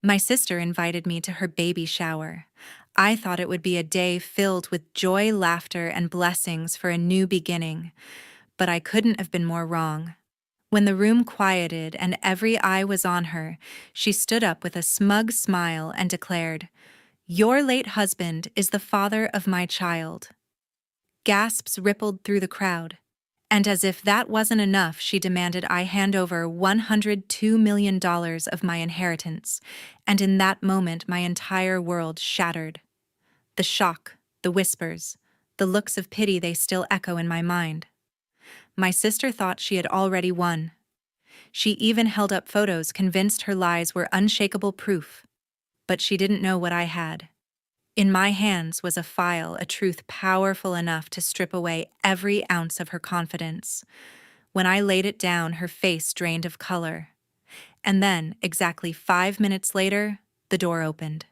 My sister invited me to her baby shower. I thought it would be a day filled with joy, laughter, and blessings for a new beginning, but I couldn't have been more wrong. When the room quieted and every eye was on her, she stood up with a smug smile and declared, "Your late husband is the father of my child." Gasps rippled through the crowd. And as if that wasn't enough, she demanded I hand over $102 million of my inheritance, and in that moment my entire world shattered. The shock, the whispers, the looks of pity, they still echo in my mind. My sister thought she had already won. She even held up photos convinced her lies were unshakable proof. But she didn't know what I had. In my hands was a file, a truth powerful enough to strip away every ounce of her confidence. When I laid it down, her face drained of color. And then, exactly 5 minutes later, the door opened.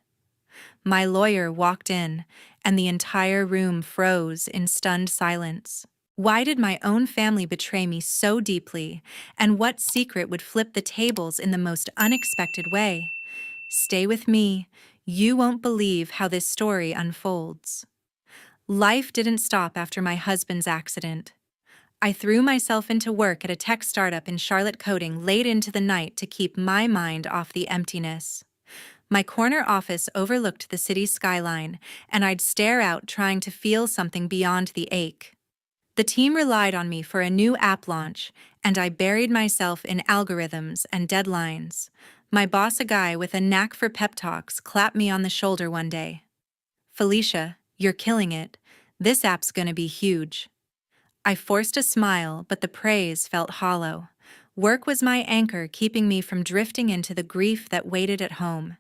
My lawyer walked in, and the entire room froze in stunned silence. Why did my own family betray me so deeply, and what secret would flip the tables in the most unexpected way? Stay with me. You won't believe how this story unfolds. Life didn't stop after my husband's accident. I threw myself into work at a tech startup in Charlotte coding late into the night to keep my mind off the emptiness. My corner office overlooked the city skyline, and I'd stare out trying to feel something beyond the ache. The team relied on me for a new app launch, and I buried myself in algorithms and deadlines. My boss, a guy with a knack for pep talks, clapped me on the shoulder one day. "Felicia, you're killing it. This app's gonna be huge." I forced a smile, but the praise felt hollow. Work was my anchor, keeping me from drifting into the grief that waited at home.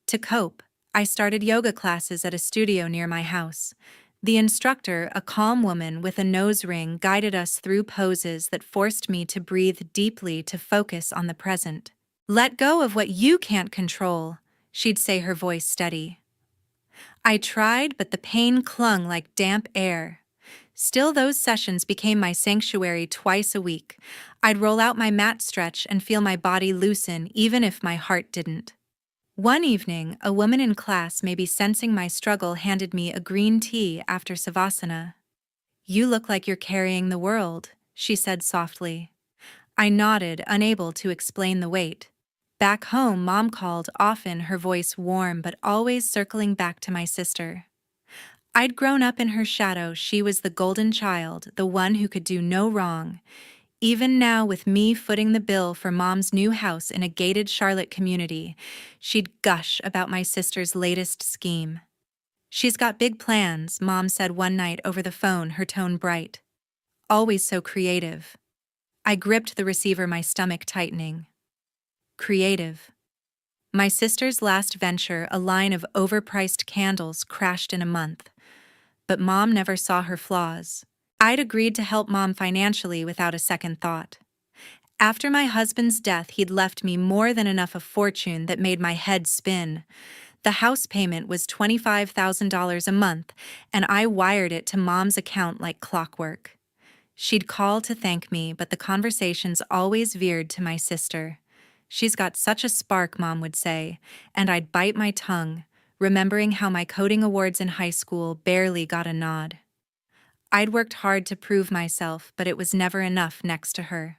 To cope, I started yoga classes at a studio near my house. The instructor, a calm woman with a nose ring, guided us through poses that forced me to breathe deeply to focus on the present. "Let go of what you can't control," she'd say, her voice steady. I tried, but the pain clung like damp air. Still, those sessions became my sanctuary twice a week. I'd roll out my mat stretch and feel my body loosen even if my heart didn't. One evening, a woman in class, maybe sensing my struggle, handed me a green tea after savasana. "You look like you're carrying the world," she said softly. I nodded, unable to explain the weight. Back home, Mom called often, her voice warm but always circling back to my sister. I'd grown up in her shadow. She was the golden child, the one who could do no wrong. Even now, with me footing the bill for Mom's new house in a gated Charlotte community, she'd gush about my sister's latest scheme. "She's got big plans," Mom said one night over the phone, her tone bright. "Always so creative." I gripped the receiver, my stomach tightening. Creative. My sister's last venture, a line of overpriced candles, crashed in a month. But Mom never saw her flaws. I'd agreed to help Mom financially without a second thought. After my husband's death, he'd left me more than enough, a fortune that made my head spin. The house payment was $25,000 a month, and I wired it to Mom's account like clockwork. She'd call to thank me, but the conversations always veered to my sister. "She's got such a spark," Mom would say, and I'd bite my tongue, remembering how my coding awards in high school barely got a nod. I'd worked hard to prove myself, but it was never enough next to her.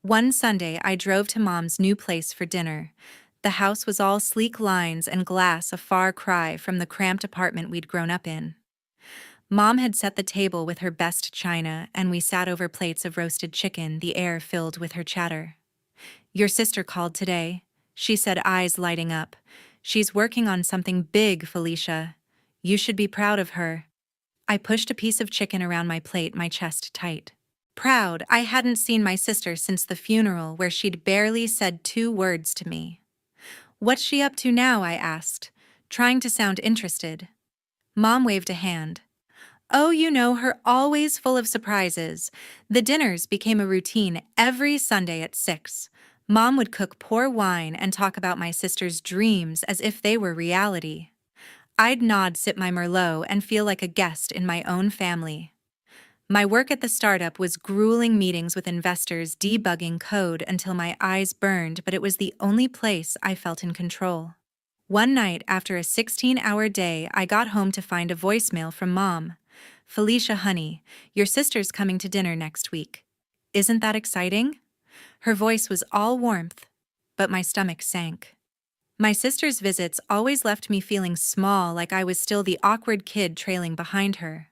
One Sunday, I drove to Mom's new place for dinner. The house was all sleek lines and glass, a far cry from the cramped apartment we'd grown up in. Mom had set the table with her best china, and we sat over plates of roasted chicken, the air filled with her chatter. "Your sister called today," she said, eyes lighting up. "She's working on something big, Felicia. You should be proud of her." I pushed a piece of chicken around my plate, my chest tight. Proud. I hadn't seen my sister since the funeral, where she'd barely said 2 words to me. "What's she up to now?" I asked, trying to sound interested. Mom waved a hand. "Oh, you know her, always full of surprises." The dinners became a routine every Sunday at 6. Mom would cook, pour wine, and talk about my sister's dreams as if they were reality. I'd nod, sip my Merlot, and feel like a guest in my own family. My work at the startup was grueling meetings with investors, debugging code until my eyes burned, but it was the only place I felt in control. One night after a 16-hour day, I got home to find a voicemail from Mom. "Felicia, honey, your sister's coming to dinner next week. Isn't that exciting?" Her voice was all warmth, but my stomach sank. My sister's visits always left me feeling small, like I was still the awkward kid trailing behind her.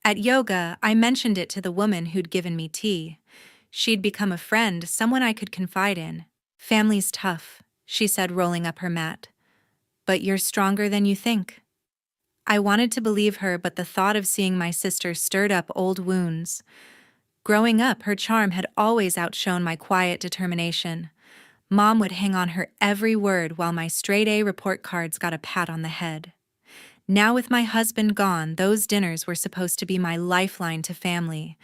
At yoga, I mentioned it to the woman who'd given me tea. She'd become a friend, someone I could confide in. "Family's tough," she said, rolling up her mat. "But you're stronger than you think." I wanted to believe her, but the thought of seeing my sister stirred up old wounds. Growing up, her charm had always outshone my quiet determination. Mom would hang on her every word while my straight-A report cards got a pat on the head. Now with my husband gone, those dinners were supposed to be my lifeline to family.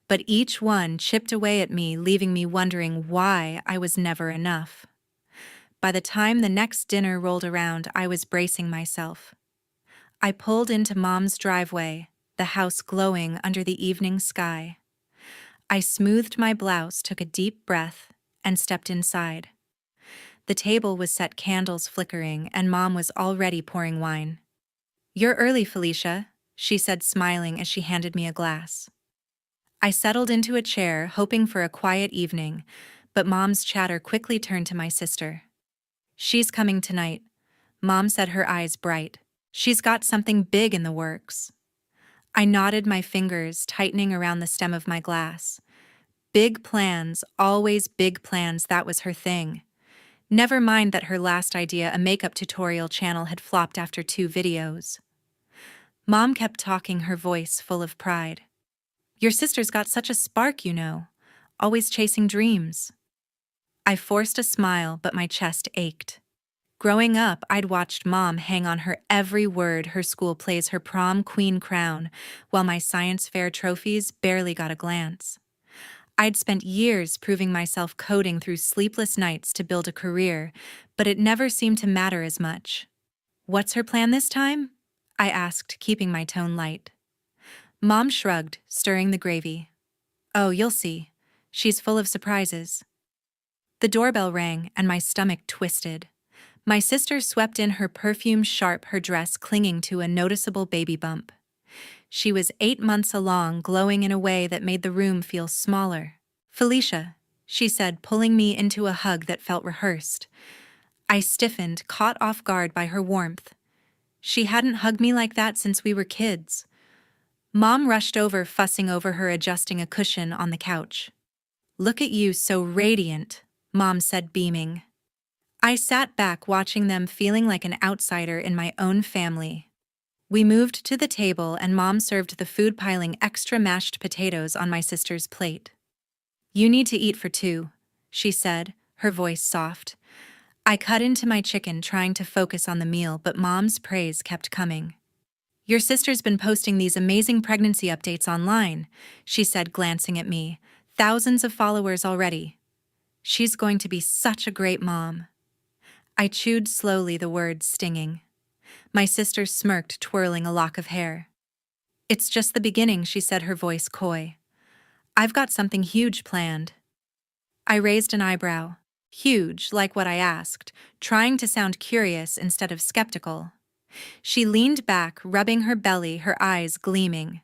But each one chipped away at me, leaving me wondering why I was never enough. By the time the next dinner rolled around, I was bracing myself. I pulled into Mom's driveway, the house glowing under the evening sky. I smoothed my blouse, took a deep breath, and stepped inside. The table was set, candles flickering, and Mom was already pouring wine. "You're early, Felicia," she said, smiling as she handed me a glass. I settled into a chair, hoping for a quiet evening, but Mom's chatter quickly turned to my sister. "She's coming tonight," Mom said, her eyes bright. "She's got something big in the works." I nodded, my fingers tightening around the stem of my glass. Big plans, always big plans, that was her thing. Never mind that her last idea, a makeup tutorial channel, had flopped after 2 videos. Mom kept talking, her voice full of pride. "Your sister's got such a spark, you know, always chasing dreams." I forced a smile, but my chest ached. Growing up, I'd watched Mom hang on her every word, her school plays, her prom queen crown, while my science fair trophies barely got a glance. I'd spent years proving myself, coding through sleepless nights to build a career, but it never seemed to matter as much. "What's her plan this time?" I asked, keeping my tone light. Mom shrugged, stirring the gravy. "Oh, you'll see. She's full of surprises." The doorbell rang, and my stomach twisted. My sister swept in, her perfume sharp, her dress clinging to a noticeable baby bump. She was 8 months along, glowing in a way that made the room feel smaller. "Felicia," she said, pulling me into a hug that felt rehearsed. I stiffened, caught off guard by her warmth. She hadn't hugged me like that since we were kids. Mom rushed over, fussing over her, adjusting a cushion on the couch. "Look at you, so radiant," Mom said, beaming. I sat back, watching them, feeling like an outsider in my own family. We moved to the table, and Mom served the food, piling extra mashed potatoes on my sister's plate. "You need to eat for 2, she said, her voice soft. I cut into my chicken, trying to focus on the meal, but Mom's praise kept coming. "Your sister's been posting these amazing pregnancy updates online," she said, glancing at me. "Thousands of followers already. She's going to be such a great mom." I chewed slowly, the words stinging. My sister smirked, twirling a lock of hair. "It's just the beginning," she said, her voice coy. "I've got something huge planned." I raised an eyebrow. Huge, like what I asked, trying to sound curious instead of skeptical. She leaned back, rubbing her belly, her eyes gleaming.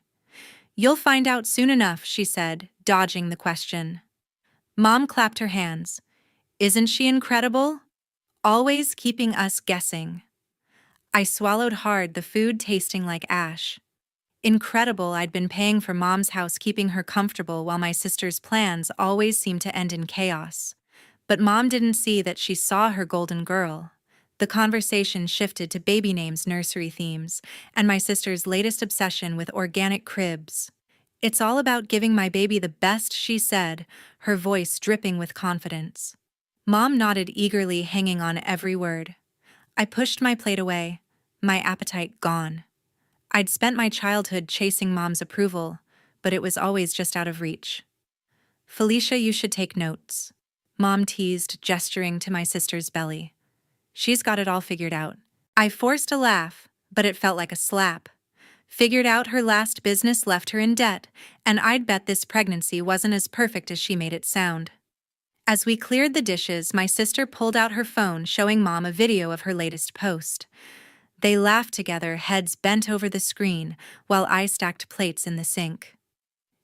"You'll find out soon enough," she said, dodging the question. Mom clapped her hands. "Isn't she incredible? Always keeping us guessing." I swallowed hard, the food tasting like ash. Incredible. I'd been paying for Mom's house, keeping her comfortable, while my sister's plans always seemed to end in chaos. But Mom didn't see that she saw her golden girl. The conversation shifted to baby names, nursery themes, and my sister's latest obsession with organic cribs. "It's all about giving my baby the best," she said, her voice dripping with confidence. Mom nodded eagerly, hanging on every word. I pushed my plate away, my appetite gone. I'd spent my childhood chasing Mom's approval, but it was always just out of reach. "Felicia, you should take notes," Mom teased, gesturing to my sister's belly. "She's got it all figured out." I forced a laugh, but it felt like a slap. Figured out her last business left her in debt, and I'd bet this pregnancy wasn't as perfect as she made it sound. As we cleared the dishes, my sister pulled out her phone, showing Mom a video of her latest post. They laughed together, heads bent over the screen, while I stacked plates in the sink.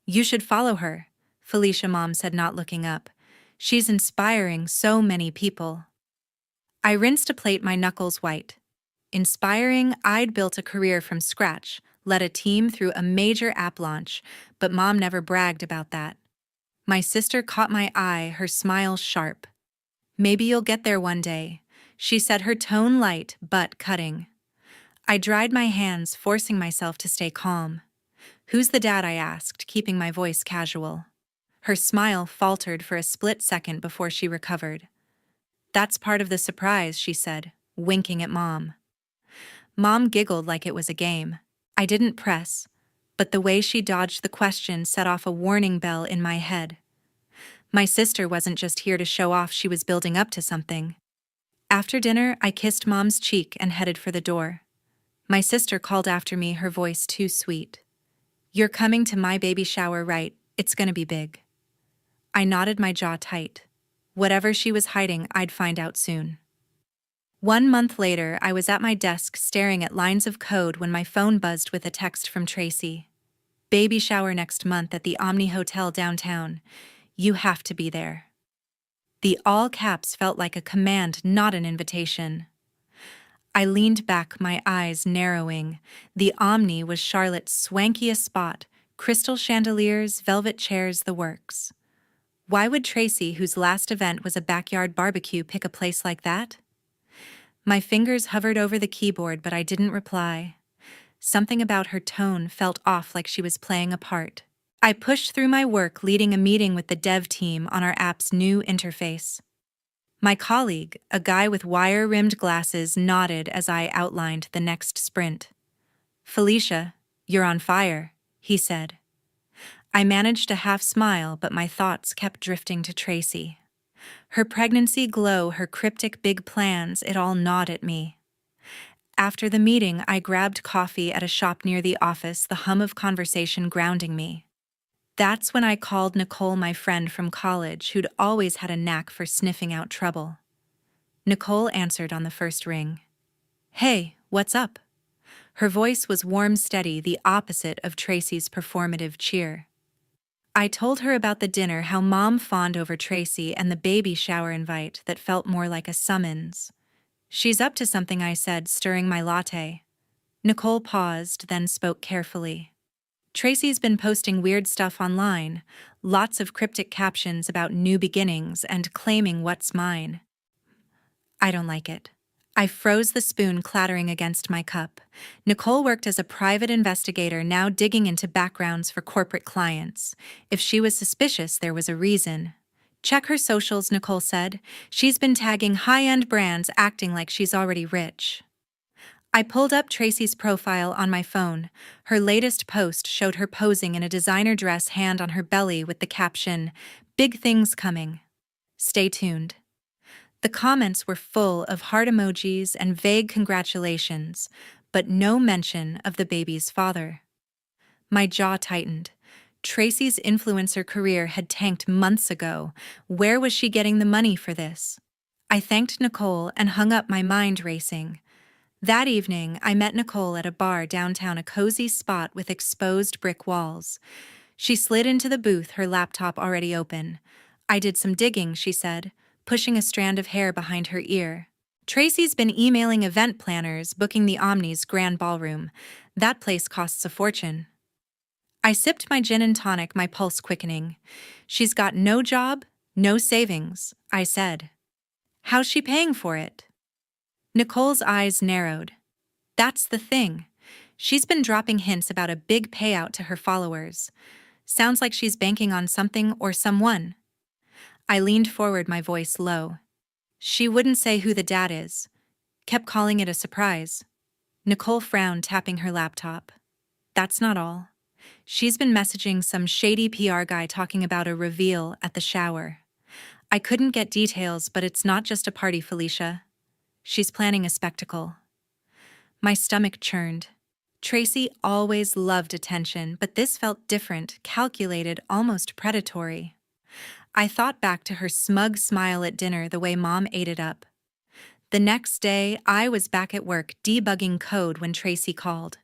"You should follow her," Felicia, Mom said, not looking up. "She's inspiring so many people." I rinsed a plate, my knuckles white. Inspiring, I'd built a career from scratch, led a team through a major app launch, but Mom never bragged about that. My sister caught my eye, her smile sharp. "Maybe you'll get there one day," she said, her tone light but cutting. I dried my hands, forcing myself to stay calm. "Who's the dad?" I asked, keeping my voice casual. Her smile faltered for a split second before she recovered. "That's part of the surprise," she said, winking at Mom. Mom giggled like it was a game. I didn't press, but the way she dodged the question set off a warning bell in my head. My sister wasn't just here to show off, she was building up to something. After dinner, I kissed Mom's cheek and headed for the door. My sister called after me, her voice too sweet. "You're coming to my baby shower, right? It's gonna be big." I nodded, my jaw tight. Whatever she was hiding, I'd find out soon. 1 month later, I was at my desk staring at lines of code when my phone buzzed with a text from Tracy. "Baby shower next month at the Omni Hotel downtown. You have to be there." The all caps felt like a command, not an invitation. I leaned back, my eyes narrowing. The Omni was Charlotte's swankiest spot, crystal chandeliers, velvet chairs, the works. Why would Tracy, whose last event was a backyard barbecue, pick a place like that? My fingers hovered over the keyboard, but I didn't reply. Something about her tone felt off, like she was playing a part. I pushed through my work, leading a meeting with the dev team on our app's new interface. My colleague, a guy with wire-rimmed glasses, nodded as I outlined the next sprint. "Felicia, you're on fire," he said. I managed a half smile, but my thoughts kept drifting to Tracy. Her pregnancy glow, her cryptic big plans, it all gnawed at me. After the meeting, I grabbed coffee at a shop near the office, the hum of conversation grounding me. That's when I called Nicole, my friend from college, who'd always had a knack for sniffing out trouble. Nicole answered on the first ring. "Hey, what's up?" Her voice was warm, steady, the opposite of Tracy's performative cheer. I told her about the dinner, how Mom fawned over Tracy, and the baby shower invite that felt more like a summons. "She's up to something," I said, stirring my latte. Nicole paused, then spoke carefully. "Tracy's been posting weird stuff online, lots of cryptic captions about new beginnings and claiming what's mine." I don't like it. I froze, the spoon clattering against my cup. Nicole worked as a private investigator, now digging into backgrounds for corporate clients. If she was suspicious, there was a reason. "Check her socials," Nicole said. "She's been tagging high-end brands, acting like she's already rich." I pulled up Tracy's profile on my phone. Her latest post showed her posing in a designer dress, hand on her belly, with the caption, "Big things coming. Stay tuned." The comments were full of heart emojis and vague congratulations, but no mention of the baby's father. My jaw tightened. Tracy's influencer career had tanked months ago. Where was she getting the money for this? I thanked Nicole and hung up, my mind racing. That evening, I met Nicole at a bar downtown, a cozy spot with exposed brick walls. She slid into the booth, her laptop already open. "I did some digging," she said, pushing a strand of hair behind her ear. "Tracy's been emailing event planners, booking the Omni's grand ballroom. That place costs a fortune." I sipped my gin and tonic, my pulse quickening. "She's got no job, no savings," I said. "How's she paying for it?" Nicole's eyes narrowed. "That's the thing. She's been dropping hints about a big payout to her followers. Sounds like she's banking on something or someone." I leaned forward, my voice low. "She wouldn't say who the dad is. Kept calling it a surprise." Nicole frowned, tapping her laptop. "That's not all. She's been messaging some shady PR guy, talking about a reveal at the shower. I couldn't get details, but it's not just a party, Felicia. She's planning a spectacle." My stomach churned. Tracy always loved attention, but this felt different, calculated, almost predatory. I thought back to her smug smile at dinner, the way Mom ate it up. The next day, I was back at work debugging code when Tracy called.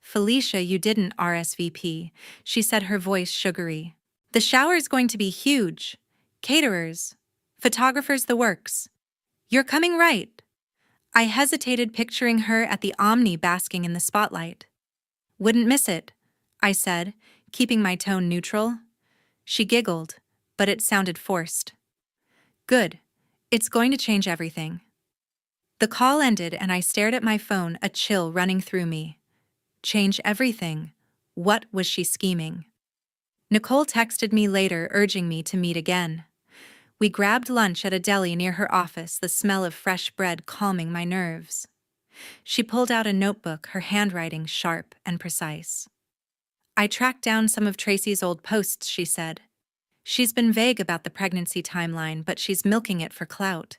"Felicia, you didn't RSVP," she said, her voice sugary. "The shower's going to be huge. Caterers, photographers, the works. You're coming, right?" I hesitated, picturing her at the Omni basking in the spotlight. "Wouldn't miss it," I said, keeping my tone neutral. She giggled, but it sounded forced. "Good. It's going to change everything." The call ended and I stared at my phone, a chill running through me. Change everything? What was she scheming? Nicole texted me later, urging me to meet again. We grabbed lunch at a deli near her office, the smell of fresh bread calming my nerves. She pulled out a notebook, her handwriting sharp and precise. "I tracked down some of Tracy's old posts," she said. "She's been vague about the pregnancy timeline, but she's milking it for clout.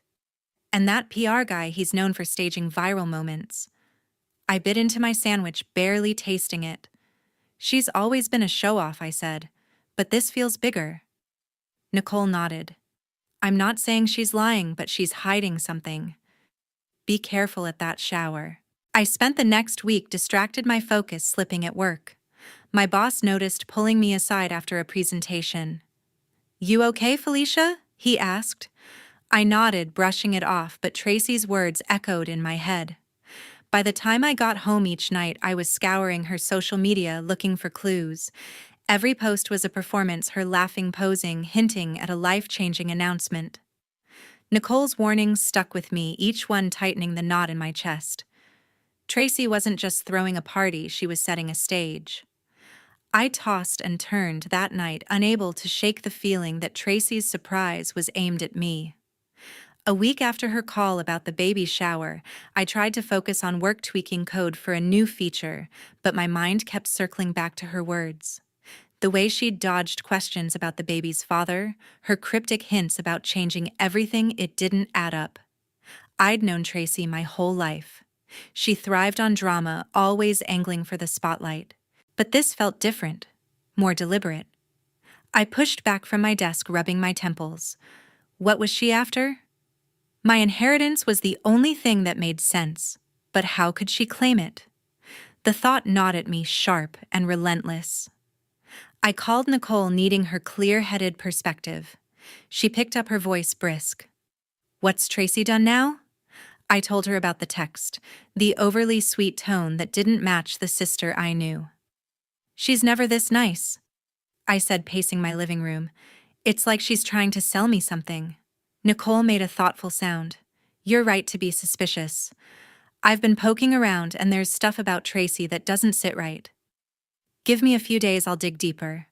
And that PR guy, he's known for staging viral moments." I bit into my sandwich, barely tasting it. "She's always been a show-off," I said, "but this feels bigger." Nicole nodded. "I'm not saying she's lying, but she's hiding something. Be careful at that shower." I spent the next week distracted, my focus slipping at work. My boss noticed, pulling me aside after a presentation. "You okay, Felicia?" he asked. I nodded, brushing it off, but Tracy's words echoed in my head. By the time I got home each night, I was scouring her social media looking for clues. Every post was a performance, her laughing, posing, hinting at a life-changing announcement. Nicole's warnings stuck with me, each one tightening the knot in my chest. Tracy wasn't just throwing a party, she was setting a stage. I tossed and turned that night, unable to shake the feeling that Tracy's surprise was aimed at me. A week after her call about the baby shower, I tried to focus on work, tweaking code for a new feature, but my mind kept circling back to her words. The way she'd dodged questions about the baby's father, her cryptic hints about changing everything, it didn't add up. I'd known Tracy my whole life. She thrived on drama, always angling for the spotlight. But this felt different, more deliberate. I pushed back from my desk, rubbing my temples. What was she after? My inheritance was the only thing that made sense, but how could she claim it? The thought gnawed at me, sharp and relentless. I called Nicole, needing her clear-headed perspective. She picked up, her voice brisk. "What's Tracy done now?" I told her about the text, the overly sweet tone that didn't match the sister I knew. "She's never this nice," I said, pacing my living room. "It's like she's trying to sell me something." Nicole made a thoughtful sound. "You're right to be suspicious. I've been poking around and there's stuff about Tracy that doesn't sit right. Give me a few days, I'll dig deeper."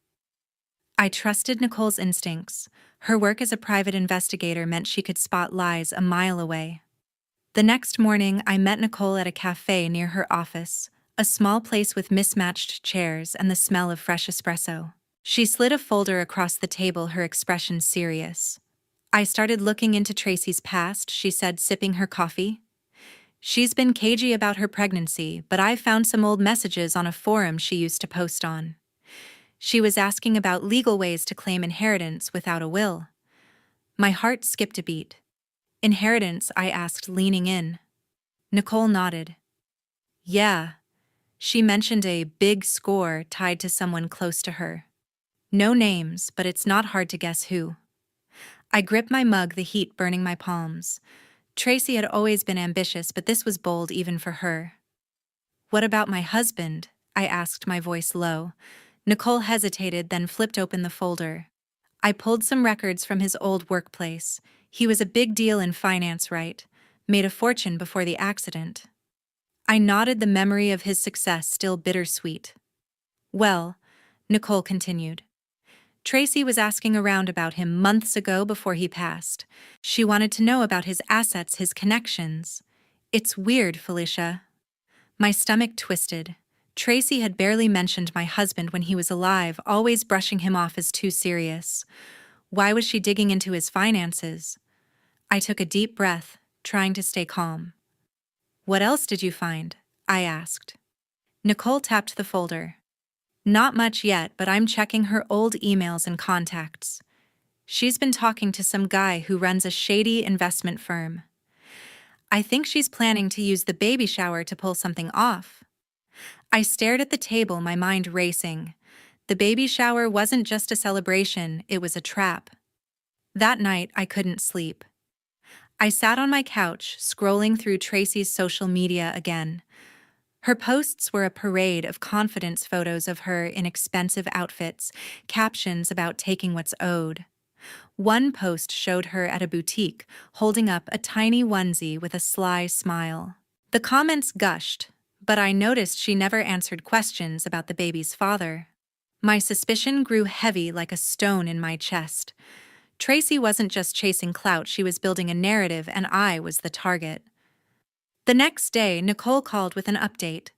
I trusted Nicole's instincts. Her work as a private investigator meant she could spot lies a mile away. The next morning, I met Nicole at a cafe near her office, a small place with mismatched chairs and the smell of fresh espresso. She slid a folder across the table, her expression serious. "I started looking into Tracy's past," she said, sipping her coffee. "She's been cagey about her pregnancy, but I found some old messages on a forum she used to post on. She was asking about legal ways to claim inheritance without a will." My heart skipped a beat. "Inheritance?" I asked, leaning in. Nicole nodded. "Yeah. She mentioned a big score tied to someone close to her. No names, but it's not hard to guess who." I gripped my mug, the heat burning my palms. Tracy had always been ambitious, but this was bold even for her. "What about my husband?" I asked, my voice low. Nicole hesitated, then flipped open the folder. I pulled some records from his old workplace. He was a big deal in finance, right? Made a fortune before the accident. I nodded, the memory of his success still bittersweet. "Well," Nicole continued, "Tracy was asking around about him months ago before he passed. She wanted to know about his assets, his connections. It's weird, Felicia." My stomach twisted. Tracy had barely mentioned my husband when he was alive, always brushing him off as too serious. Why was she digging into his finances? I took a deep breath, trying to stay calm. "What else did you find?" I asked. Nicole tapped the folder. "Not much yet, but I'm checking her old emails and contacts. She's been talking to some guy who runs a shady investment firm. I think she's planning to use the baby shower to pull something off. I stared at the table, my mind racing. The baby shower wasn't just a celebration, it was a trap. That night, I couldn't sleep. I sat on my couch, scrolling through Tracy's social media again. Her posts were a parade of confidence photos of her in expensive outfits, captions about taking what's owed. One post showed her at a boutique, holding up a tiny onesie with a sly smile. The comments gushed, but I noticed she never answered questions about the baby's father. My suspicion grew heavy like a stone in my chest. Tracy wasn't just chasing clout, she was building a narrative, and I was the target. The next day, Nicole called with an update.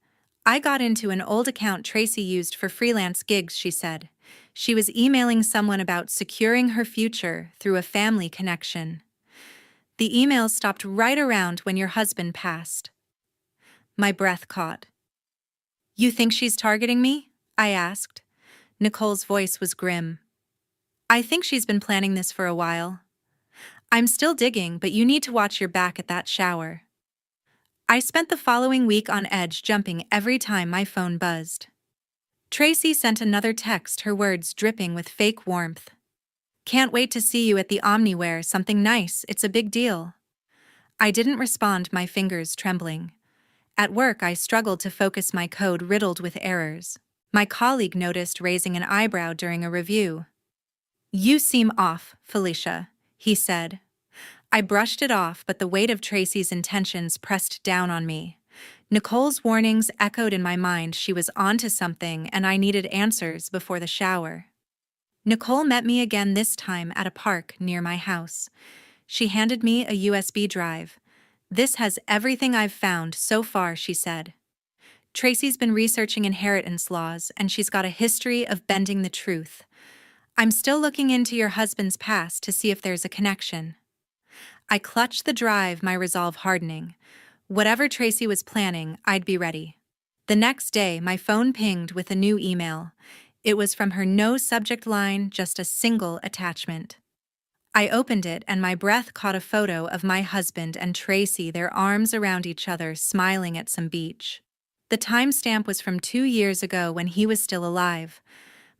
I got into an old account Tracy used for freelance gigs, she said. She was emailing someone about securing her future through a family connection. The email stopped right around when your husband passed. My breath caught. You think she's targeting me? I asked. Nicole's voice was grim. I think she's been planning this for a while. I'm still digging, but you need to watch your back at that shower. I spent the following week on edge, jumping every time my phone buzzed. Tracy sent another text, her words dripping with fake warmth. Can't wait to see you at the Omniware, something nice, it's a big deal. I didn't respond, my fingers trembling. At work, I struggled to focus, my code riddled with errors. My colleague noticed, raising an eyebrow during a review. You seem off, Felicia, he said. I brushed it off, but the weight of Tracy's intentions pressed down on me. Nicole's warnings echoed in my mind. She was onto something, and I needed answers before the shower. Nicole met me again, this time at a park near my house. She handed me a USB drive. This has everything I've found so far, she said. Tracy's been researching inheritance laws, and she's got a history of bending the truth. I'm still looking into your husband's past to see if there's a connection. I clutched the drive, my resolve hardening. Whatever Tracy was planning, I'd be ready. The next day, my phone pinged with a new email. It was from her, no subject line, just a single attachment. I opened it, and my breath caught a photo of my husband and Tracy, their arms around each other, smiling at some beach. The timestamp was from 2 years ago, when he was still alive.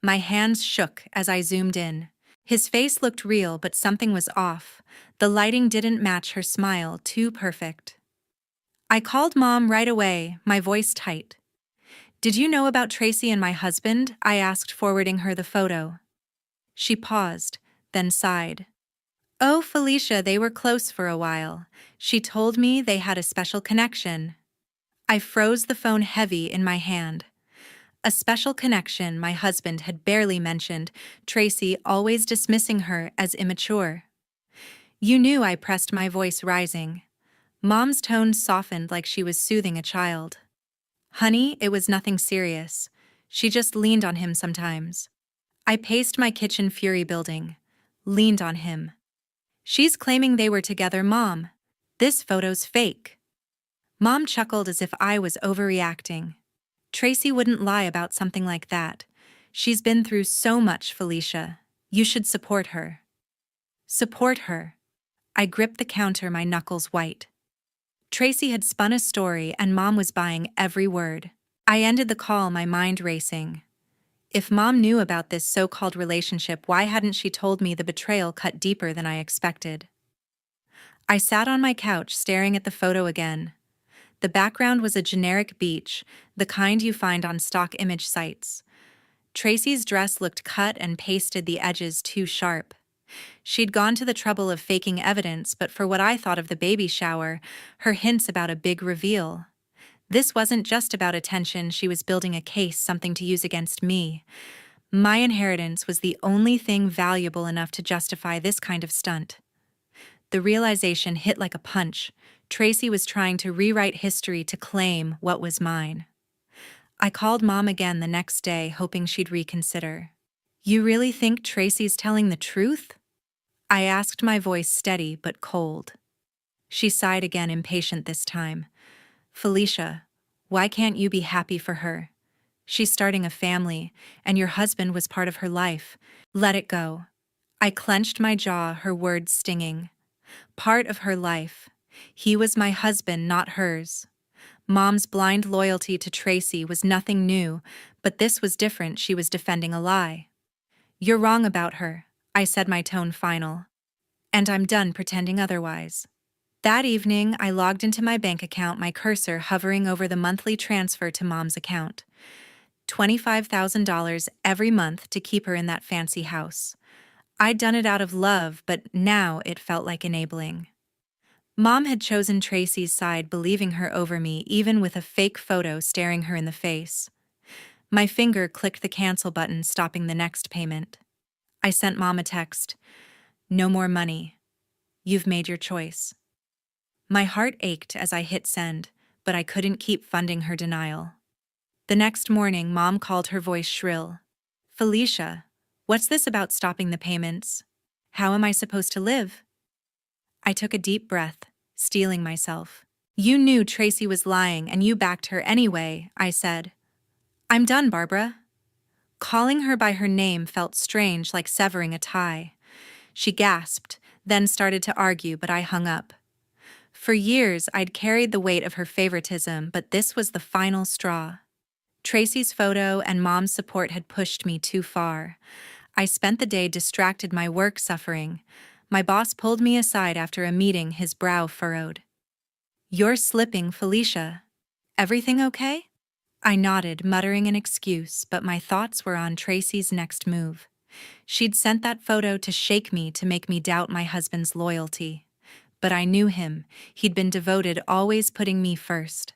My hands shook as I zoomed in. His face looked real, but something was off. The lighting didn't match her smile, too perfect. I called Mom right away, my voice tight. Did you know about Tracy and my husband? I asked, forwarding her the photo. She paused, then sighed. Oh, Felicia, they were close for a while. She told me they had a special connection. I froze, the phone heavy in my hand. A special connection, my husband had barely mentioned, Tracy always dismissing her as immature. You knew, I pressed, my voice rising. Mom's tone softened like she was soothing a child. Honey, it was nothing serious. She just leaned on him sometimes. I paced my kitchen, fury building. Leaned on him. She's claiming they were together, Mom. This photo's fake. Mom chuckled as if I was overreacting. Tracy wouldn't lie about something like that. She's been through so much, Felicia. You should support her. Support her. I gripped the counter, my knuckles white. Tracy had spun a story, and Mom was buying every word. I ended the call, my mind racing. If Mom knew about this so-called relationship, why hadn't she told me? The betrayal cut deeper than I expected. I sat on my couch, staring at the photo again. The background was a generic beach, the kind you find on stock image sites. Tracy's dress looked cut and pasted, the edges too sharp. She'd gone to the trouble of faking evidence, but for what I thought of the baby shower, her hints about a big reveal. This wasn't just about attention, she was building a case, something to use against me. My inheritance was the only thing valuable enough to justify this kind of stunt. The realization hit like a punch. Tracy was trying to rewrite history to claim what was mine. I called Mom again the next day, hoping she'd reconsider. You really think Tracy's telling the truth? I asked, my voice steady but cold. She sighed again, impatient this time. Felicia, why can't you be happy for her? She's starting a family, and your husband was part of her life. Let it go. I clenched my jaw, her words stinging. Part of her life. He was my husband, not hers. Mom's blind loyalty to Tracy was nothing new, but this was different. She was defending a lie. "You're wrong about her," I said, my tone final. "And I'm done pretending otherwise." That evening, I logged into my bank account, my cursor hovering over the monthly transfer to Mom's account. $25,000 every month to keep her in that fancy house. I'd done it out of love, but now it felt like enabling. Mom had chosen Tracy's side, believing her over me, even with a fake photo staring her in the face. My finger clicked the cancel button, stopping the next payment. I sent Mom a text. "No more money. You've made your choice." My heart ached as I hit send, but I couldn't keep funding her denial. The next morning, Mom called, her voice shrill. "Felicia, what's this about stopping the payments? How am I supposed to live?" I took a deep breath, steeling myself. "You knew Tracy was lying and you backed her anyway," I said. "I'm done, Barbara." Calling her by her name felt strange, like severing a tie. She gasped, then started to argue, but I hung up. For years, I'd carried the weight of her favoritism, but this was the final straw. Tracy's photo and Mom's support had pushed me too far. I spent the day distracted, my work suffering. My boss pulled me aside after a meeting, his brow furrowed. "You're slipping, Felicia. Everything okay?" I nodded, muttering an excuse, but my thoughts were on Tracy's next move. She'd sent that photo to shake me, to make me doubt my husband's loyalty. But I knew him. He'd been devoted, always putting me first.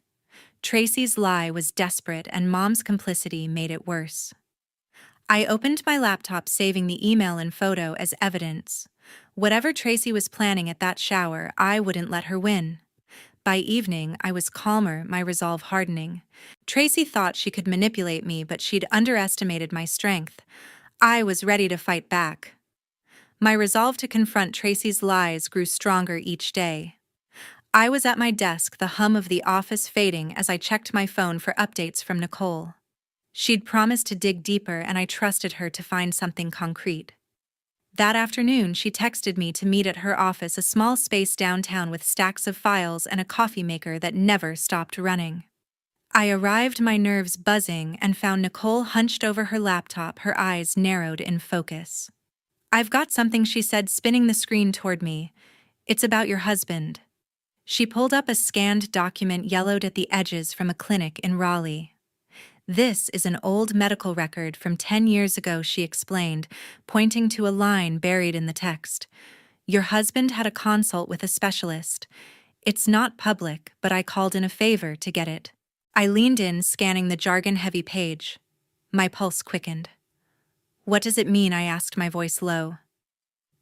Tracy's lie was desperate, and Mom's complicity made it worse. I opened my laptop, saving the email and photo as evidence. Whatever Tracy was planning at that shower, I wouldn't let her win. By evening, I was calmer, my resolve hardening. Tracy thought she could manipulate me, but she'd underestimated my strength. I was ready to fight back. My resolve to confront Tracy's lies grew stronger each day. I was at my desk, the hum of the office fading as I checked my phone for updates from Nicole. She'd promised to dig deeper, and I trusted her to find something concrete. That afternoon, she texted me to meet at her office, a small space downtown with stacks of files and a coffee maker that never stopped running. I arrived, my nerves buzzing, and found Nicole hunched over her laptop, her eyes narrowed in focus. "I've got something," she said, spinning the screen toward me. "It's about your husband." She pulled up a scanned document, yellowed at the edges, from a clinic in Raleigh. "This is an old medical record from 10 years ago," she explained, pointing to a line buried in the text. "Your husband had a consult with a specialist. It's not public, but I called in a favor to get it." I leaned in, scanning the jargon-heavy page. My pulse quickened. "What does it mean?" I asked, my voice low.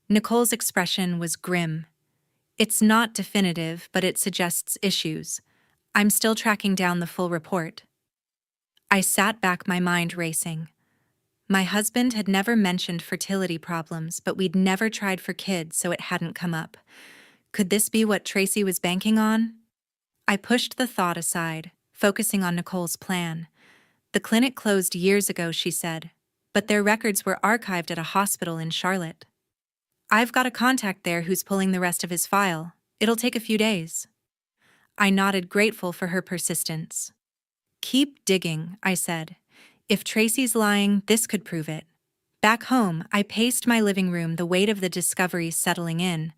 Nicole's expression was grim. "It's not definitive, but it suggests issues. I'm still tracking down the full report." I sat back, my mind racing. My husband had never mentioned fertility problems, but we'd never tried for kids, so it hadn't come up. Could this be what Tracy was banking on? I pushed the thought aside, focusing on Nicole's plan. "The clinic closed years ago," she said, "but their records were archived at a hospital in Charlotte. I've got a contact there who's pulling the rest of his file. It'll take a few days." I nodded, grateful for her persistence. "Keep digging," I said. "If Tracy's lying, this could prove it." Back home, I paced my living room, the weight of the discovery settling in.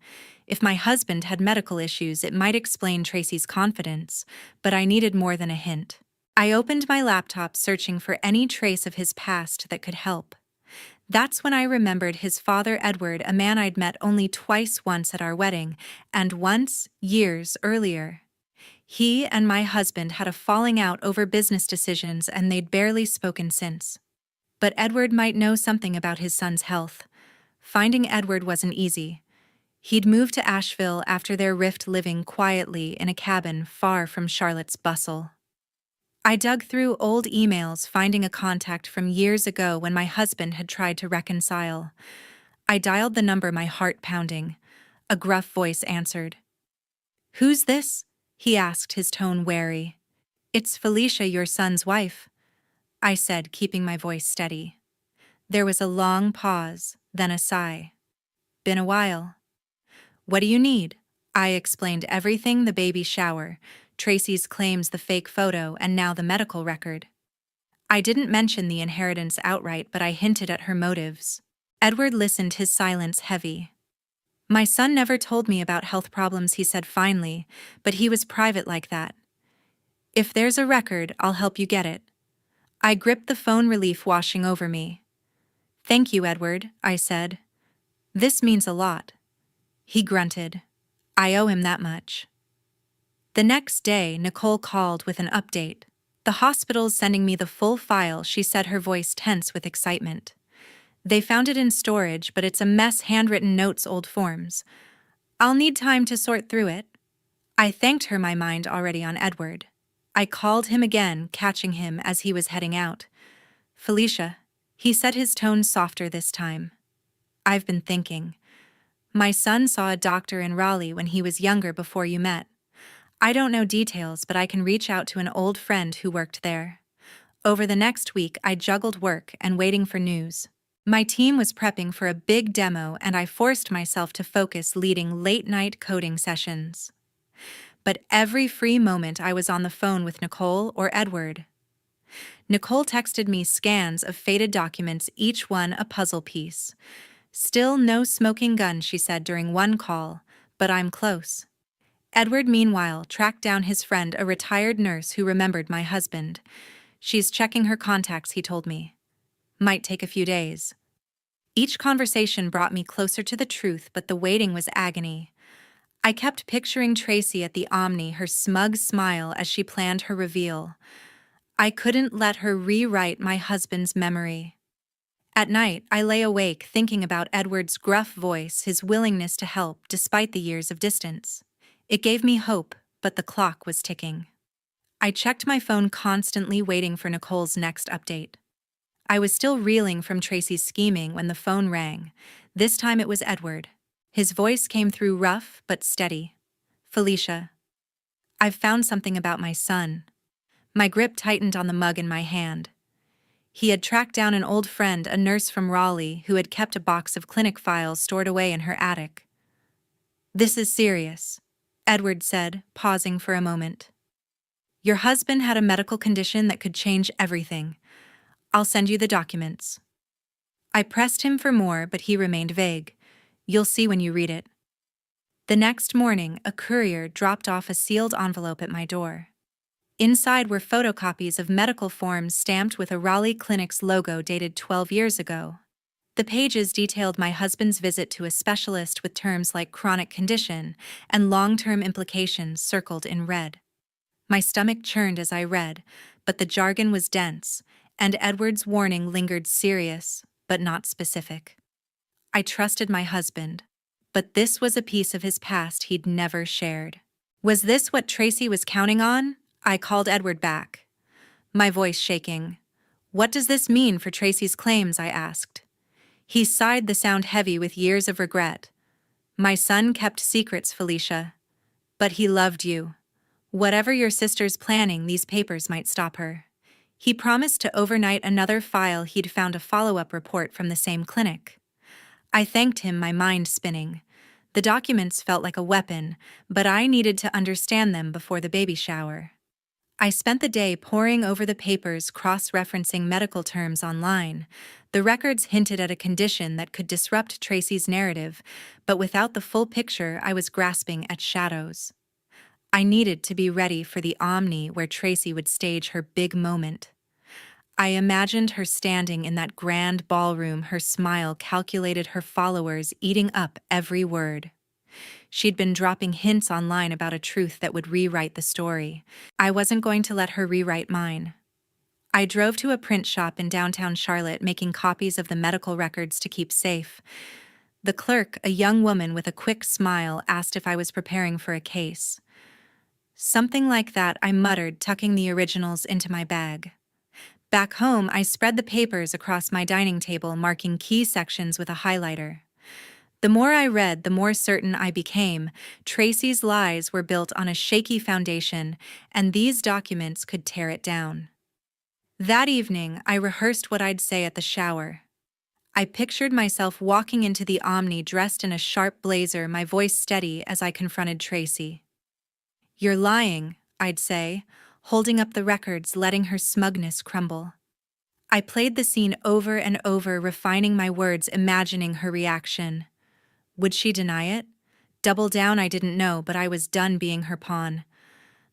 If my husband had medical issues, it might explain Tracy's confidence, but I needed more than a hint. I opened my laptop, searching for any trace of his past that could help. That's when I remembered his father, Edward, a man I'd met only twice, once at our wedding, and once years earlier. He and my husband had a falling out over business decisions, and they'd barely spoken since. But Edward might know something about his son's health. Finding Edward wasn't easy. He'd moved to Asheville after their rift, living quietly in a cabin far from Charlotte's bustle. I dug through old emails, finding a contact from years ago when my husband had tried to reconcile. I dialed the number, my heart pounding. A gruff voice answered. "Who's this?" he asked, his tone wary. "It's Felicia, your son's wife," I said, keeping my voice steady. There was a long pause, then a sigh. Been a while. What do you need? I explained everything: the baby shower, Tracy's claims, the fake photo, and now the medical record. I didn't mention the inheritance outright, but I hinted at her motives. Edward listened, his silence heavy. My son never told me about health problems, he said finally, but he was private like that. If there's a record, I'll help you get it. I gripped the phone, relief washing over me. Thank you, Edward, I said. This means a lot. He grunted. I owe him that much. The next day, Nicole called with an update. The hospital's sending me the full file, she said, her voice tense with excitement. They found it in storage, but it's a mess: handwritten notes, old forms. I'll need time to sort through it. I thanked her, my mind already on Edward. I called him again, catching him as he was heading out. Felicia, he said, his tone softer this time. I've been thinking. My son saw a doctor in Raleigh when he was younger, before you met. I don't know details, but I can reach out to an old friend who worked there. Over the next week, I juggled work and waiting for news. My team was prepping for a big demo, and I forced myself to focus, leading late-night coding sessions. But every free moment I was on the phone with Nicole or Edward. Nicole texted me scans of faded documents, each one a puzzle piece. Still no smoking gun, she said during one call, but I'm close. Edward, meanwhile, tracked down his friend, a retired nurse who remembered my husband. She's checking her contacts, he told me. Might take a few days. Each conversation brought me closer to the truth, but the waiting was agony. I kept picturing Tracy at the Omni, her smug smile as she planned her reveal. I couldn't let her rewrite my husband's memory. At night, I lay awake thinking about Edward's gruff voice, his willingness to help despite the years of distance. It gave me hope, but the clock was ticking. I checked my phone constantly, waiting for Nicole's next update. I was still reeling from Tracy's scheming when the phone rang. This time it was Edward. His voice came through rough but steady. Felicia, I've found something about my son. My grip tightened on the mug in my hand. He had tracked down an old friend, a nurse from Raleigh, who had kept a box of clinic files stored away in her attic. This is serious, Edward said, pausing for a moment. Your husband had a medical condition that could change everything. I'll send you the documents. I pressed him for more, but he remained vague. You'll see when you read it. The next morning, a courier dropped off a sealed envelope at my door. Inside were photocopies of medical forms stamped with a Raleigh clinic's logo, dated 12 years ago. The pages detailed my husband's visit to a specialist, with terms like chronic condition and long-term implications circled in red. My stomach churned as I read, but the jargon was dense, and Edward's warning lingered, serious, but not specific. I trusted my husband, but this was a piece of his past he'd never shared. Was this what Tracy was counting on? I called Edward back, my voice shaking. What does this mean for Tracy's claims? I asked. He sighed, the sound heavy with years of regret. My son kept secrets, Felicia. But he loved you. Whatever your sister's planning, these papers might stop her. He promised to overnight another file. He'd found a follow-up report from the same clinic. I thanked him, my mind spinning. The documents felt like a weapon, but I needed to understand them before the baby shower. I spent the day poring over the papers, cross-referencing medical terms online. The records hinted at a condition that could disrupt Tracy's narrative, but without the full picture, I was grasping at shadows. I needed to be ready for the Omni, where Tracy would stage her big moment. I imagined her standing in that grand ballroom, her smile calculated, her followers eating up every word. She'd been dropping hints online about a truth that would rewrite the story. I wasn't going to let her rewrite mine. I drove to a print shop in downtown Charlotte, making copies of the medical records to keep safe. The clerk, a young woman with a quick smile, asked if I was preparing for a case. Something like that, I muttered, tucking the originals into my bag. Back home, I spread the papers across my dining table, marking key sections with a highlighter. The more I read, the more certain I became. Tracy's lies were built on a shaky foundation, and these documents could tear it down. That evening, I rehearsed what I'd say at the shower. I pictured myself walking into the Omni dressed in a sharp blazer, my voice steady as I confronted Tracy. "You're lying," I'd say, holding up the records, letting her smugness crumble. I played the scene over and over, refining my words, imagining her reaction. Would she deny it? Double down? I didn't know, but I was done being her pawn.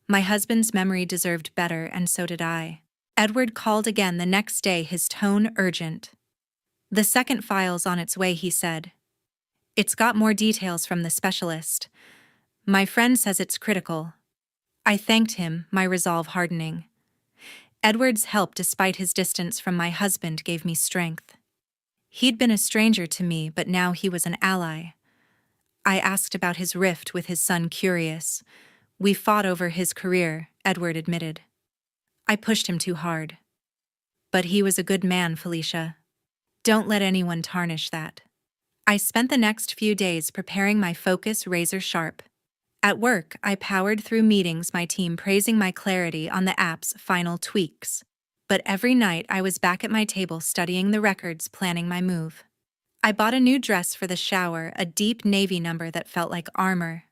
My husband's memory deserved better, and so did I. Edward called again the next day, his tone urgent. "The second file's on its way," he said. "It's got more details from the specialist. My friend says it's critical." I thanked him, my resolve hardening. Edward's help, despite his distance from my husband, gave me strength. He'd been a stranger to me, but now he was an ally. I asked about his rift with his son, curious. "We fought over his career," Edward admitted. I pushed him too hard. "But he was a good man, Felicia. Don't let anyone tarnish that." I spent the next few days preparing, my focus razor sharp. At work, I powered through meetings, my team praising my clarity on the app's final tweaks. But every night I was back at my table studying the records, planning my move. I bought a new dress for the shower, a deep navy number that felt like armor.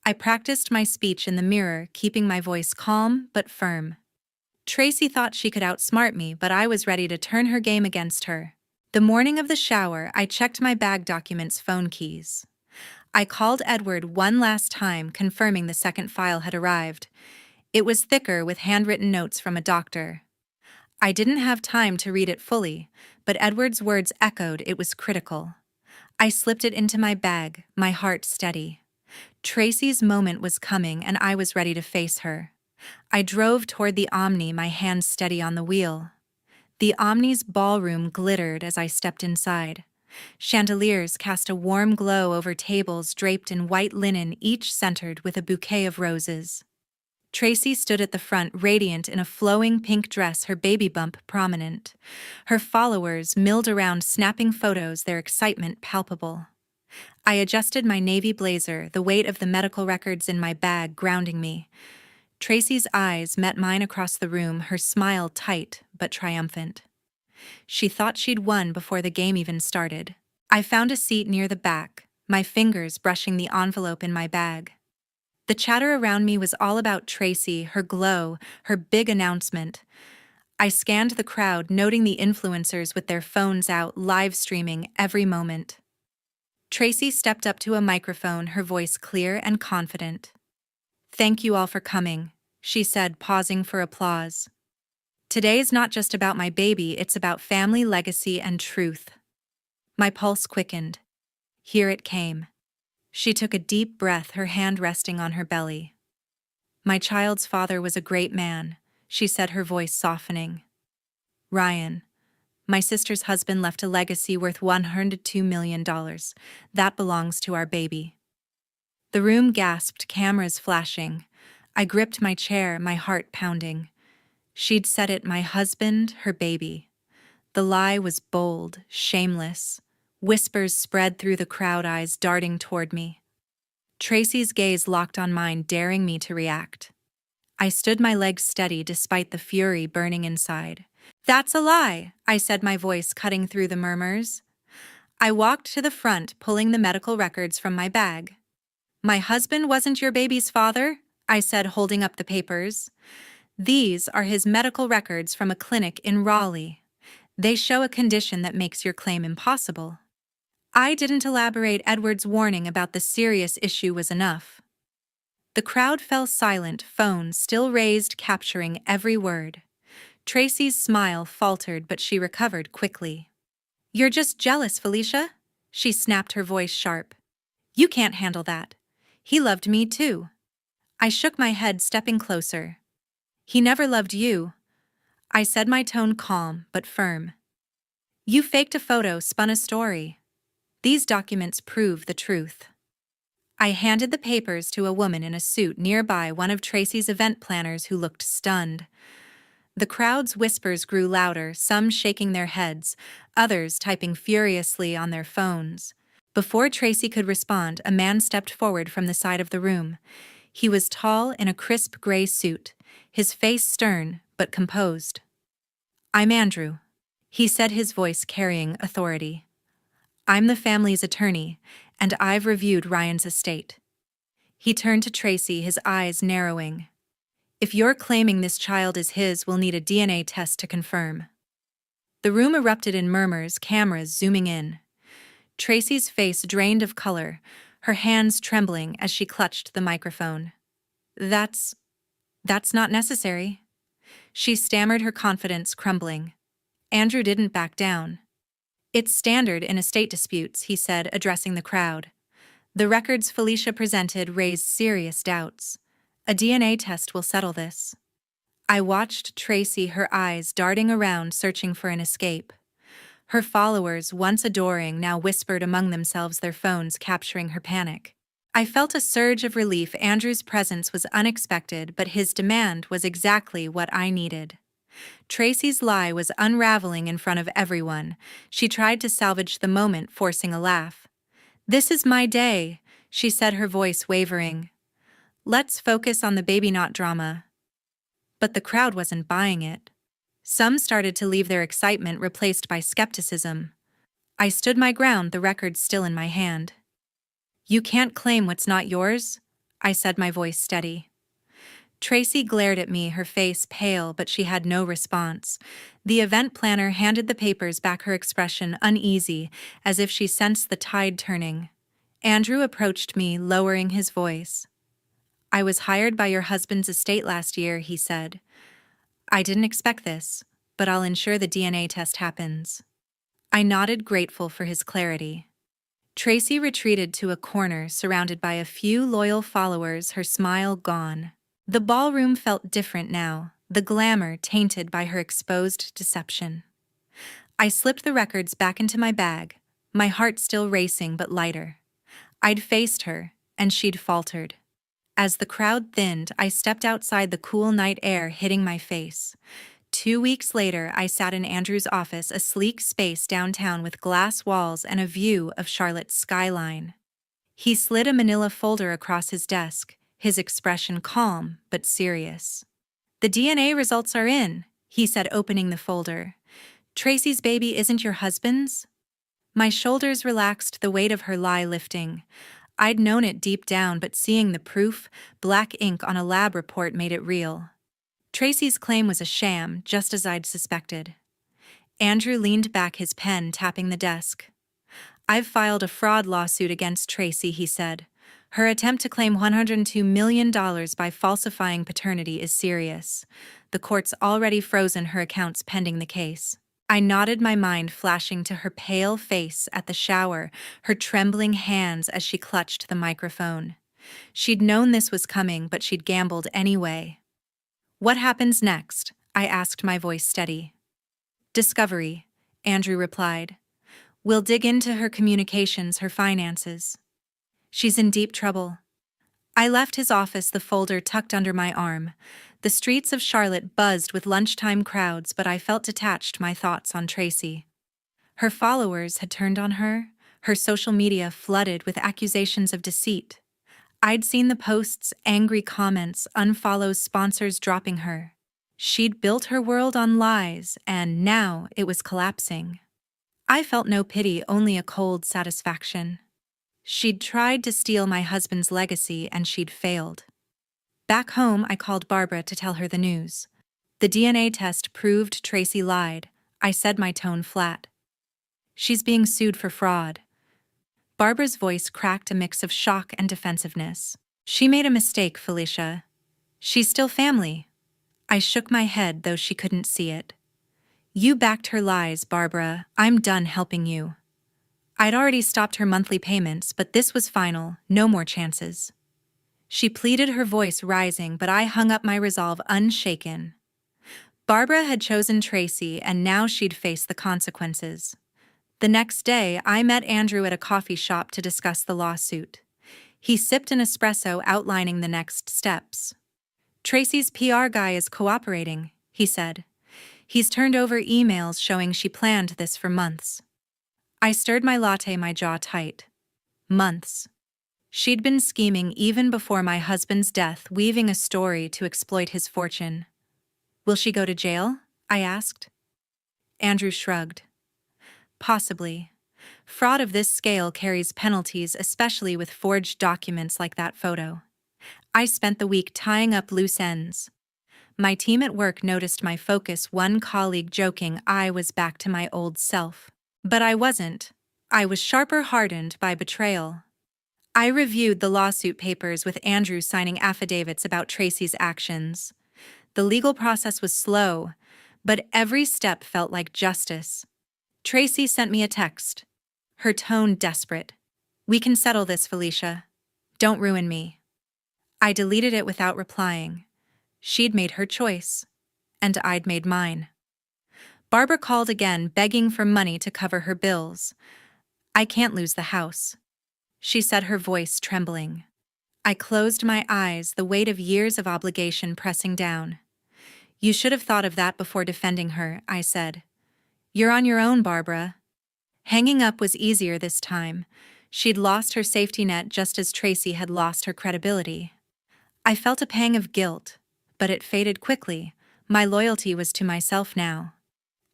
I practiced my speech in the mirror, keeping my voice calm but firm. Tracy thought she could outsmart me, but I was ready to turn her game against her. The morning of the shower, I checked my bag, documents, phone keys. I called Edward one last time, confirming the second file had arrived. It was thicker, with handwritten notes from a doctor. I didn't have time to read it fully, but Edward's words echoed. It was critical. I slipped it into my bag, my heart steady. Tracy's moment was coming, and I was ready to face her. I drove toward the Omni, my hands steady on the wheel. The Omni's ballroom glittered as I stepped inside. Chandeliers cast a warm glow over tables draped in white linen, each centered with a bouquet of roses. Tracy stood at the front, radiant in a flowing pink dress, her baby bump prominent. Her followers milled around, snapping photos, their excitement palpable. I adjusted my navy blazer, the weight of the medical records in my bag grounding me. Tracy's eyes met mine across the room, her smile tight but triumphant. She thought she'd won before the game even started. I found a seat near the back, my fingers brushing the envelope in my bag. The chatter around me was all about Tracy, her glow, her big announcement. I scanned the crowd, noting the influencers with their phones out, live streaming every moment. Tracy stepped up to a microphone, her voice clear and confident. "Thank you all for coming," she said, pausing for applause. "Today is not just about my baby, it's about family, legacy, and truth." My pulse quickened. Here it came. She took a deep breath, her hand resting on her belly. "My child's father was a great man," she said, her voice softening. "Ryan, my sister's husband, left a legacy worth $102 million. That belongs to our baby." The room gasped, cameras flashing. I gripped my chair, my heart pounding. She'd said it, my husband, her baby. The lie was bold, shameless. Whispers spread through the crowd, eyes darting toward me. Tracy's gaze locked on mine, daring me to react. I stood, my legs steady despite the fury burning inside. "That's a lie," I said, my voice cutting through the murmurs. I walked to the front, pulling the medical records from my bag. "My husband wasn't your baby's father," I said, holding up the papers. "These are his medical records from a clinic in Raleigh. They show a condition that makes your claim impossible." I didn't elaborate. Edward's warning about the serious issue was enough. The crowd fell silent, phones still raised, capturing every word. Tracy's smile faltered, but she recovered quickly. "You're just jealous, Felicia," she snapped, her voice sharp. "You can't handle that. He loved me too." I shook my head, stepping closer. "He never loved you," I said, my tone calm but firm. "You faked a photo, spun a story. These documents prove the truth." I handed the papers to a woman in a suit nearby, one of Tracy's event planners, who looked stunned. The crowd's whispers grew louder, some shaking their heads, others typing furiously on their phones. Before Tracy could respond, a man stepped forward from the side of the room. He was tall, in a crisp gray suit, his face stern but composed. "I'm Andrew," he said, his voice carrying authority. "I'm the family's attorney, and I've reviewed Ryan's estate." He turned to Tracy, his eyes narrowing. "If you're claiming this child is his, we'll need a DNA test to confirm." The room erupted in murmurs, cameras zooming in. Tracy's face drained of color, her hands trembling as she clutched the microphone. That's not necessary." She stammered, her confidence crumbling. Andrew didn't back down. "It's standard in estate disputes," he said, addressing the crowd. "The records Felicia presented raised serious doubts. A DNA test will settle this." I watched Tracy, her eyes darting around, searching for an escape. Her followers, once adoring, now whispered among themselves, their phones capturing her panic. I felt a surge of relief. Andrew's presence was unexpected, but his demand was exactly what I needed. Tracy's lie was unraveling in front of everyone. She tried to salvage the moment, forcing a laugh. "This is my day," she said, her voice wavering. "Let's focus on the baby, not drama." But the crowd wasn't buying it. Some started to leave, their excitement replaced by skepticism. I stood my ground, the records still in my hand. "You can't claim what's not yours," I said, my voice steady. Tracy glared at me, her face pale, but she had no response. The event planner handed the papers back, her expression uneasy, as if she sensed the tide turning. Andrew approached me, lowering his voice. "I was hired by your husband's estate last year," he said. "I didn't expect this, but I'll ensure the DNA test happens." I nodded, grateful for his clarity. Tracy retreated to a corner, surrounded by a few loyal followers, her smile gone. The ballroom felt different now, the glamour tainted by her exposed deception. I slipped the records back into my bag, my heart still racing but lighter. I'd faced her, and she'd faltered. As the crowd thinned, I stepped outside, the cool night air hitting my face. 2 weeks later, I sat in Andrew's office, a sleek space downtown with glass walls and a view of Charlotte's skyline. He slid a manila folder across his desk, his expression calm but serious. "The DNA results are in," he said, opening the folder. "Tracy's baby isn't your husband's?" My shoulders relaxed, the weight of her lie lifting. I'd known it deep down, but seeing the proof, black ink on a lab report, made it real. Tracy's claim was a sham, just as I'd suspected. Andrew leaned back, his pen tapping the desk. "I've filed a fraud lawsuit against Tracy," he said. "Her attempt to claim $102 million by falsifying paternity is serious. The court's already frozen her accounts pending the case." I nodded, my mind flashing to her pale face at the shower, her trembling hands as she clutched the microphone. She'd known this was coming, but she'd gambled anyway. "What happens next?" I asked, my voice steady. "Discovery," Andrew replied. "We'll dig into her communications, her finances. She's in deep trouble." I left his office, the folder tucked under my arm. The streets of Charlotte buzzed with lunchtime crowds, but I felt detached, my thoughts on Tracy. Her followers had turned on her, her social media flooded with accusations of deceit. I'd seen the posts, angry comments, unfollows, sponsors dropping her. She'd built her world on lies, and now it was collapsing. I felt no pity, only a cold satisfaction. She'd tried to steal my husband's legacy, and she'd failed. Back home, I called Barbara to tell her the news. The DNA test proved Tracy lied. I said, my tone flat. "She's being sued for fraud." Barbara's voice cracked, a mix of shock and defensiveness. "She made a mistake, Felicia. She's still family." I shook my head, though she couldn't see it. "You backed her lies, Barbara. I'm done helping you." I'd already stopped her monthly payments, but this was final, no more chances. She pleaded, her voice rising, but I hung up, my resolve unshaken. Barbara had chosen Tracy, and now she'd face the consequences. The next day, I met Andrew at a coffee shop to discuss the lawsuit. He sipped an espresso, outlining the next steps. "Tracy's PR guy is cooperating," he said. "He's turned over emails showing she planned this for months." I stirred my latte, my jaw tight. Months. She'd been scheming even before my husband's death, weaving a story to exploit his fortune. "Will she go to jail?" I asked. Andrew shrugged. Possibly. Fraud of this scale carries penalties, especially with forged documents like that photo. I spent the week tying up loose ends. My team at work noticed my focus, one colleague joking I was back to my old self. But I wasn't. I was sharper hardened by betrayal. I reviewed the lawsuit papers with Andrew signing affidavits about Tracy's actions. The legal process was slow, but every step felt like justice. Tracy sent me a text, her tone desperate. "We can settle this, Felicia. Don't ruin me." I deleted it without replying. She'd made her choice, and I'd made mine. Barbara called again, begging for money to cover her bills. "I can't lose the house," she said, her voice trembling. I closed my eyes, the weight of years of obligation pressing down. "You should have thought of that before defending her," I said. "You're on your own, Barbara." Hanging up was easier this time. She'd lost her safety net just as Tracy had lost her credibility. I felt a pang of guilt, but it faded quickly. My loyalty was to myself now.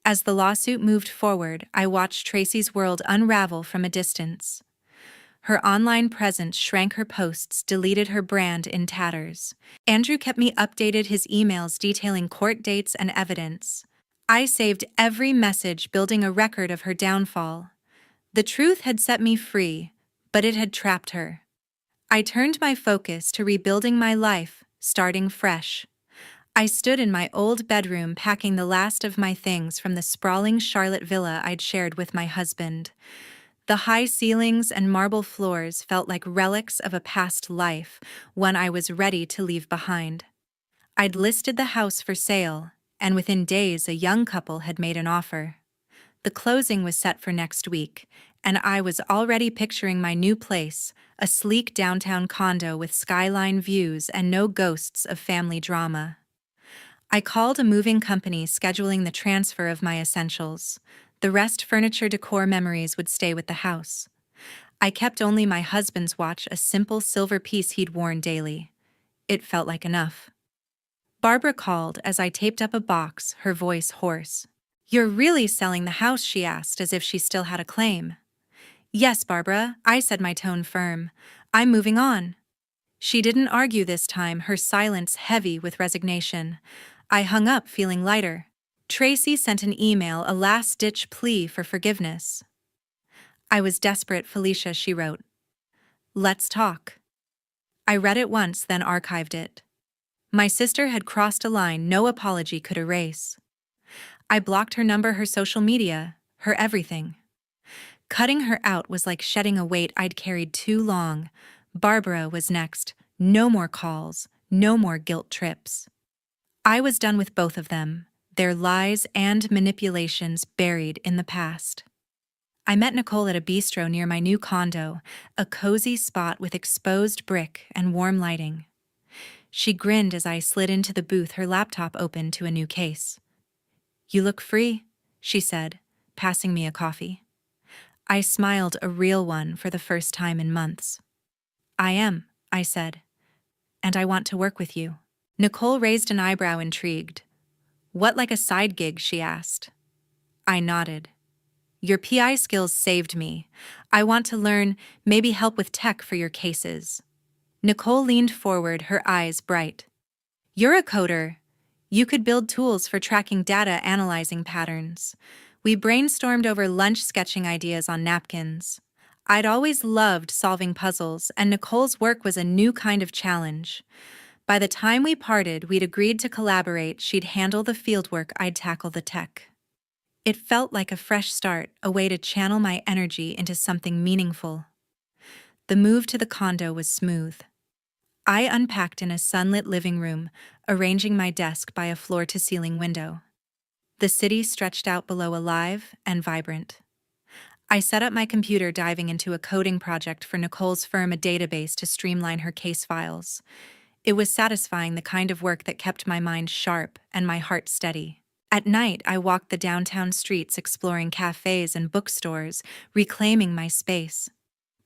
As the lawsuit moved forward, I watched Tracy's world unravel from a distance. Her online presence shrank, her posts deleted, her brand in tatters. Andrew kept me updated, his emails detailing court dates and evidence. I saved every message, building a record of her downfall. The truth had set me free, but it had trapped her. I turned my focus to rebuilding my life, starting fresh. I stood in my old bedroom packing the last of my things from the sprawling Charlotte villa I'd shared with my husband. The high ceilings and marble floors felt like relics of a past life, one I was ready to leave behind. I'd listed the house for sale, and within days a young couple had made an offer. The closing was set for next week, and I was already picturing my new place, a sleek downtown condo with skyline views and no ghosts of family drama. I called a moving company, scheduling the transfer of my essentials. The rest, furniture, decor, memories, would stay with the house. I kept only my husband's watch, a simple silver piece he'd worn daily. It felt like enough. Barbara called as I taped up a box, her voice hoarse. "You're really selling the house?" she asked, as if she still had a claim. "Yes, Barbara," I said, my tone firm. "I'm moving on." She didn't argue this time, her silence heavy with resignation. I hung up, feeling lighter. Tracy sent an email, a last-ditch plea for forgiveness. "I was desperate, Felicia," she wrote. "Let's talk." I read it once, then archived it. My sister had crossed a line no apology could erase. I blocked her number, her social media, her everything. Cutting her out was like shedding a weight I'd carried too long. Barbara was next. No more calls, no more guilt trips. I was done with both of them, their lies and manipulations buried in the past. I met Nicole at a bistro near my new condo, a cozy spot with exposed brick and warm lighting. She grinned as I slid into the booth, her laptop open to a new case. "You look free," she said, passing me a coffee. I smiled, a real one for the first time in months. "I am," I said, "and I want to work with you." Nicole raised an eyebrow, intrigued. "What, like a side gig?" she asked. I nodded. "Your PI skills saved me. I want to learn, maybe help with tech for your cases." Nicole leaned forward, her eyes bright. "You're a coder. You could build tools for tracking data, analyzing patterns." We brainstormed over lunch, sketching ideas on napkins. I'd always loved solving puzzles, and Nicole's work was a new kind of challenge. By the time we parted, we'd agreed to collaborate. She'd handle the fieldwork, I'd tackle the tech. It felt like a fresh start, a way to channel my energy into something meaningful. The move to the condo was smooth. I unpacked in a sunlit living room, arranging my desk by a floor-to-ceiling window. The city stretched out below, alive and vibrant. I set up my computer, diving into a coding project for Nicole's firm, a database to streamline her case files. It was satisfying, the kind of work that kept my mind sharp and my heart steady. At night, I walked the downtown streets, exploring cafes and bookstores, reclaiming my space.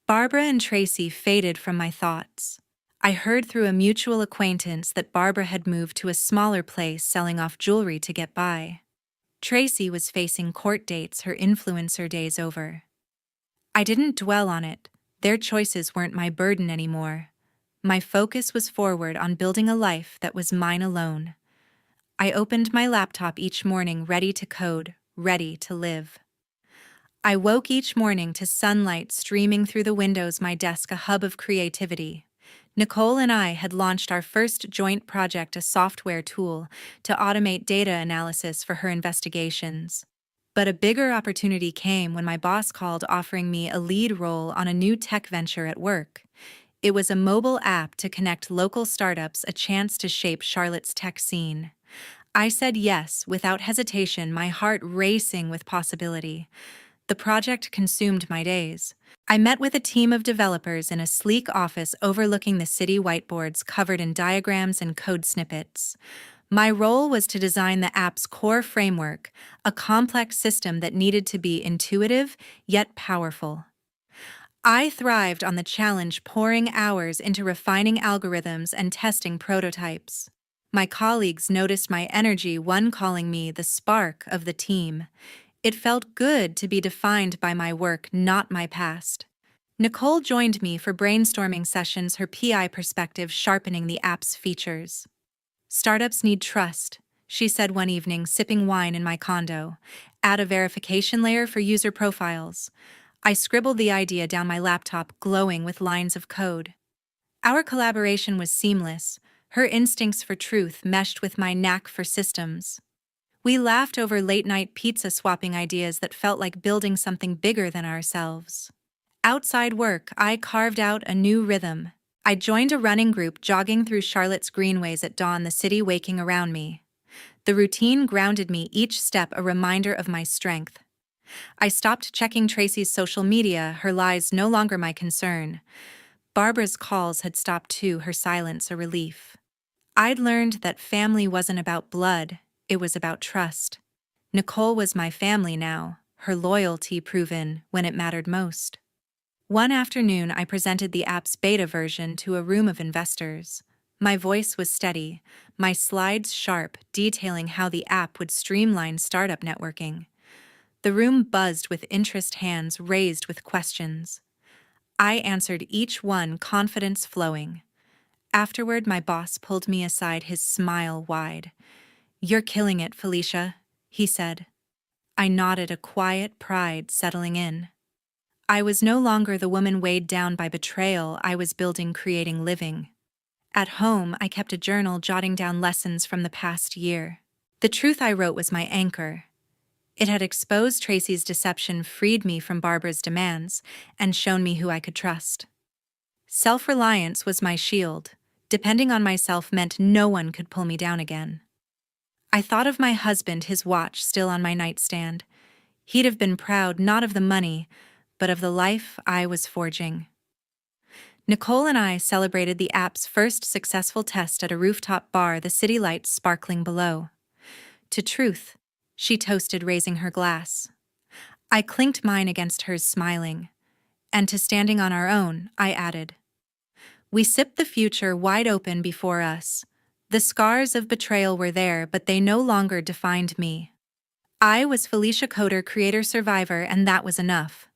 Barbara and Tracy faded from my thoughts. I heard through a mutual acquaintance that Barbara had moved to a smaller place, selling off jewelry to get by. Tracy was facing court dates, her influencer days over. I didn't dwell on it. Their choices weren't my burden anymore. My focus was forward on building a life that was mine alone. I opened my laptop each morning ready to code, ready to live. I woke each morning to sunlight streaming through the windows, my desk a hub of creativity. Nicole and I had launched our first joint project, a software tool to automate data analysis for her investigations. But a bigger opportunity came when my boss called, offering me a lead role on a new tech venture at work. It was a mobile app to connect local startups, a chance to shape Charlotte's tech scene. I said yes without hesitation, my heart racing with possibility. The project consumed my days. I met with a team of developers in a sleek office overlooking the city, whiteboards covered in diagrams and code snippets. My role was to design the app's core framework, a complex system that needed to be intuitive yet powerful. I thrived on the challenge, pouring hours into refining algorithms and testing prototypes. My colleagues noticed my energy, one calling me the spark of the team. It felt good to be defined by my work, not my past. Nicole joined me for brainstorming sessions, her PI perspective sharpening the app's features. Startups need trust, she said one evening, sipping wine in my condo. Add a verification layer for user profiles. I scribbled the idea down, my laptop glowing with lines of code. Our collaboration was seamless. Her instincts for truth meshed with my knack for systems. We laughed over late-night pizza, swapping ideas that felt like building something bigger than ourselves. Outside work, I carved out a new rhythm. I joined a running group, jogging through Charlotte's greenways at dawn, the city waking around me. The routine grounded me, each step a reminder of my strength. I stopped checking Tracy's social media, her lies no longer my concern. Barbara's calls had stopped too, her silence a relief. I'd learned that family wasn't about blood, it was about trust. Nicole was my family now, her loyalty proven when it mattered most. One afternoon, I presented the app's beta version to a room of investors. My voice was steady, my slides sharp, detailing how the app would streamline startup networking. The room buzzed with interest, hands raised with questions. I answered each one, confidence flowing. Afterward, my boss pulled me aside, his smile wide. "You're killing it, Felicia," he said. I nodded, a quiet pride settling in. I was no longer the woman weighed down by betrayal. I was building, creating, living. At home, I kept a journal, jotting down lessons from the past year. The truth I wrote was my anchor. It had exposed Tracy's deception, freed me from Barbara's demands, and shown me who I could trust. Self-reliance was my shield. Depending on myself meant no one could pull me down again. I thought of my husband, his watch still on my nightstand. He'd have been proud not of the money, but of the life I was forging. Nicole and I celebrated the app's first successful test at a rooftop bar, the city lights sparkling below. To truth, she toasted, raising her glass. I clinked mine against hers, smiling. And to standing on our own, I added. We sipped the future wide open before us. The scars of betrayal were there, but they no longer defined me. I was Felicia, coder, creator, survivor, and that was enough.